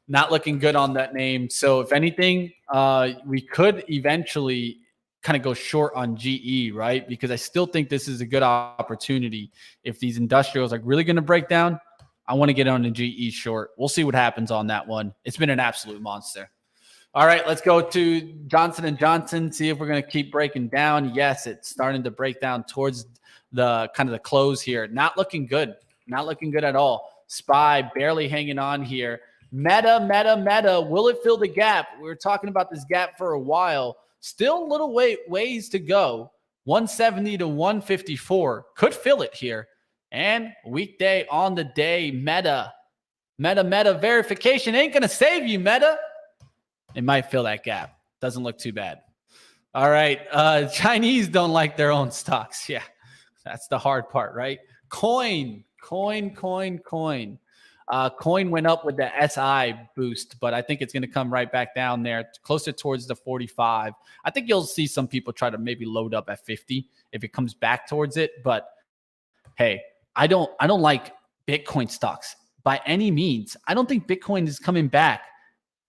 Not looking good on that name. So if anything, we could eventually kind of go short on GE, right? Because I still think this is a good opportunity. If these industrials are really going to break down, I want to get on the GE short. We'll see what happens on that one. It's been an absolute monster. All right, let's go to Johnson & Johnson, see if we're going to keep breaking down. Yes, it's starting to break down towards the kind of the close here. Not looking good. Not looking good at all. SPY barely hanging on here. Meta. Will it fill the gap? We were talking about this gap for a while. Still a little ways to go. 170 to 154. Could fill it here. And weekday on the day, Meta Meta verification ain't going to save you, Meta. It might fill that gap. Doesn't look too bad. All right. Chinese don't like their own stocks. Yeah, that's the hard part, right? Coin. Coin went up with the SI boost, but I think it's going to come right back down there, closer towards the 45. I think you'll see some people try to maybe load up at 50 if it comes back towards it. But hey, I don't like Bitcoin stocks by any means. I don't think Bitcoin is coming back.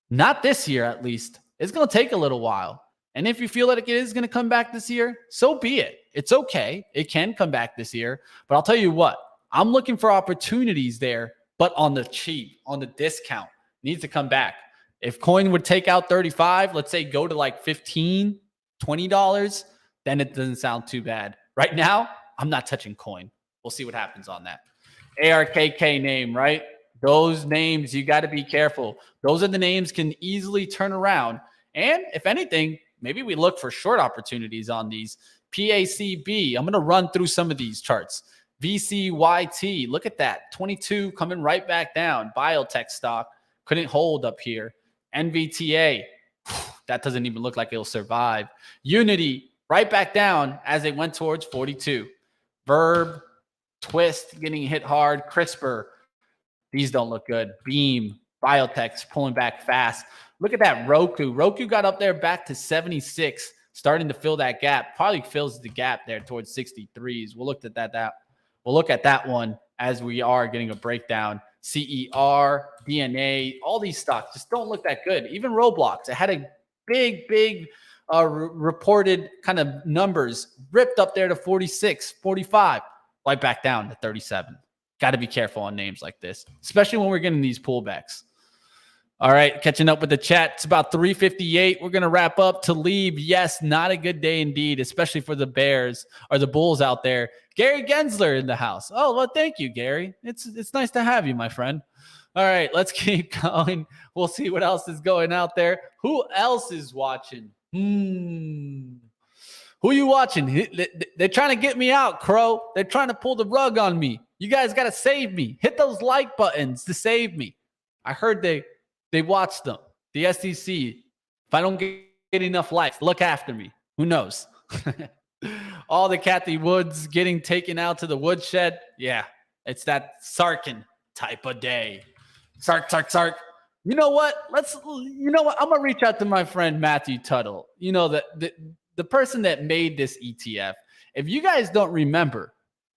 Not this year, at least. It's going to take a little while. And if you feel like it is going to come back this year, so be it. It's okay. It can come back this year. But I'll tell you what, I'm looking for opportunities there, but on the cheap, on the discount. Needs to come back. If coin would take out 35, let's say go to like $15, $20, then it doesn't sound too bad. Right now, I'm not touching coin. We'll see what happens on that. ARKK name, right? Those names, you got to be careful. Those are the names can easily turn around. And if anything, maybe we look for short opportunities on these. PACB, I'm going to run through some of these charts. VCYT, look at that. 22 coming right back down. Biotech stock couldn't hold up here. NVTA, that doesn't even look like it'll survive. Unity, right back down as they went towards 42. Verb, Twist getting hit hard. CRISPR, these don't look good. Beam, Biotech's pulling back fast. Look at that Roku. Roku got up there back to 76, starting to fill that gap. Probably fills the gap there towards 63s. We'll look at that. We'll look at that one as we are getting a breakdown. CER, DNA, all these stocks just don't look that good. Even Roblox, it had a big reported kind of numbers, ripped up there to 46, 45, right back down to 37. Got to be careful on names like this, especially when we're getting these pullbacks. All right, catching up with the chat. It's about 3:58. We're going to wrap up. To leave. Yes, not a good day indeed, especially for the Bears or the Bulls out there. Gary Gensler in the house. Oh, well, thank you, Gary. It's nice to have you, my friend. All right, let's keep going. We'll see what else is going out there. Who else is watching? Who are you watching? They're trying to get me out, Crow. They're trying to pull the rug on me. You guys got to save me. Hit those like buttons to save me. I heard they watched them. The SEC. If I don't get enough likes, look after me. Who knows? All the Kathy Woods getting taken out to the woodshed. Yeah, it's that Sarkin type of day. Sark. You know what? I'm going to reach out to my friend Matthew Tuttle. You know, the person that made this ETF. If you guys don't remember,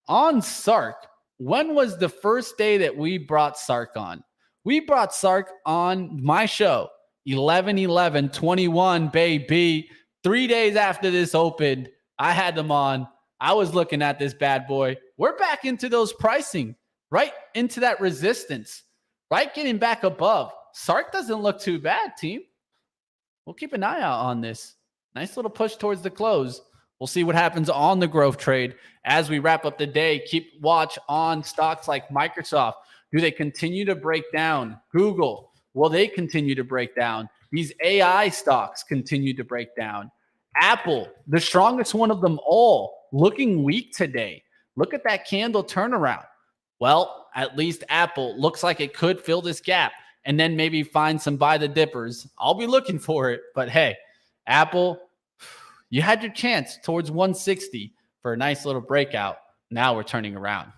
on Sark, when was the first day that we brought Sark on? We brought Sark on my show, 11/11/21, baby. 3 days after this opened, I had them on. I was looking at this bad boy. We're back into those pricing, right into that resistance, right? Getting back above. Sark doesn't look too bad, team. We'll keep an eye out on this. Nice little push towards the close. We'll see what happens on the growth trade as we wrap up the day. Keep watch on stocks like Microsoft. Do they continue to break down? Google, will they continue to break down? These AI stocks continue to break down. Apple, the strongest one of them all, looking weak today. Look at that candle turnaround. Well, at least Apple looks like it could fill this gap and then maybe find some buy the dippers. I'll be looking for it. But hey, Apple, you had your chance towards 160 for a nice little breakout. Now we're turning around.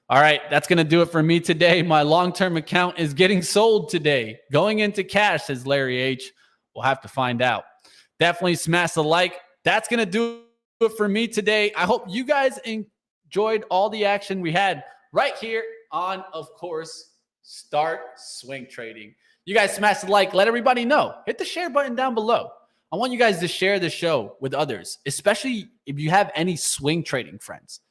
All right, that's going to do it for me today. My long-term account is getting sold today. Going into cash, says Larry H. We'll have to find out. Definitely smash the like. That's going to do it for me today. I hope you guys enjoyed all the action we had right here on, of course, Start Swing Trading. You guys smash the like. Let everybody know. Hit the share button down below. I want you guys to share the show with others, especially if you have any swing trading friends.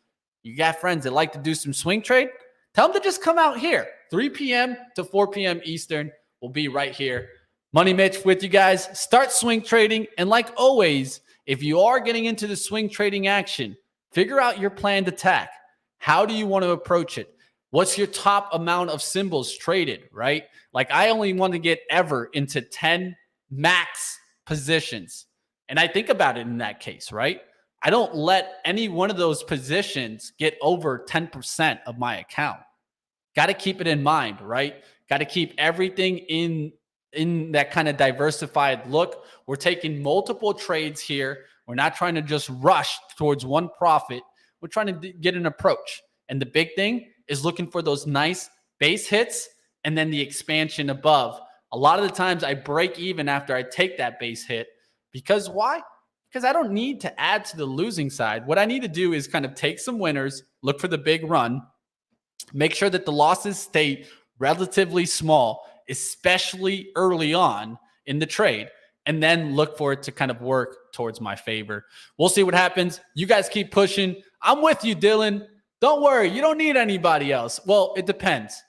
You got friends that like to do some swing trade? Tell them to just come out here. 3 p.m. to 4 p.m. Eastern. We'll be right here. Money Mitch with you guys. Start swing trading. And like always, if you are getting into the swing trading action, figure out your planned attack. How do you want to approach it? What's your top amount of symbols traded, right? Like I only want to get ever into 10 max positions. And I think about it in that case, right? I don't let any one of those positions get over 10% of my account. Got to keep it in mind, right? Got to keep everything in that kind of diversified look. We're taking multiple trades here. We're not trying to just rush towards one profit. We're trying to get an approach. And the big thing is looking for those nice base hits and then the expansion above. A lot of the times I break even after I take that base hit. Because why? Because I don't need to add to the losing side. What I need to do is kind of take some winners, look for the big run, make sure that the losses stay relatively small, especially early on in the trade, and then look for it to kind of work towards my favor. We'll see what happens. You guys keep pushing. I'm with you, Dylan. Don't worry. You don't need anybody else. Well, it depends.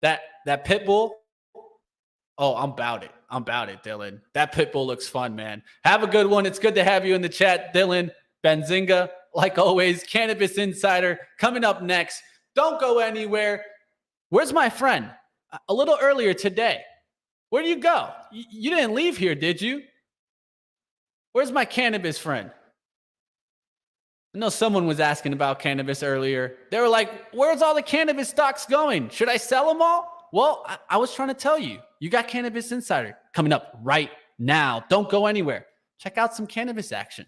That pit bull, oh, I'm about it, Dylan. That pit bull looks fun, man. Have a good one. It's good to have you in the chat, Dylan. Benzinga, like always, Cannabis Insider coming up next. Don't go anywhere. Where's my friend? A little earlier today. Where do you go? You didn't leave here, did you? Where's my cannabis friend? I know someone was asking about cannabis earlier. They were like, where's all the cannabis stocks going? Should I sell them all? Well, I was trying to tell you. You got Cannabis Insider coming up right now. Don't go anywhere. Check out some cannabis action.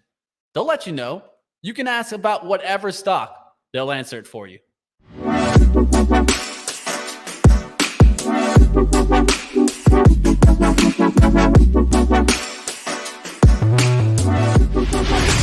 They'll let you know. You can ask about whatever stock. They'll answer it for you.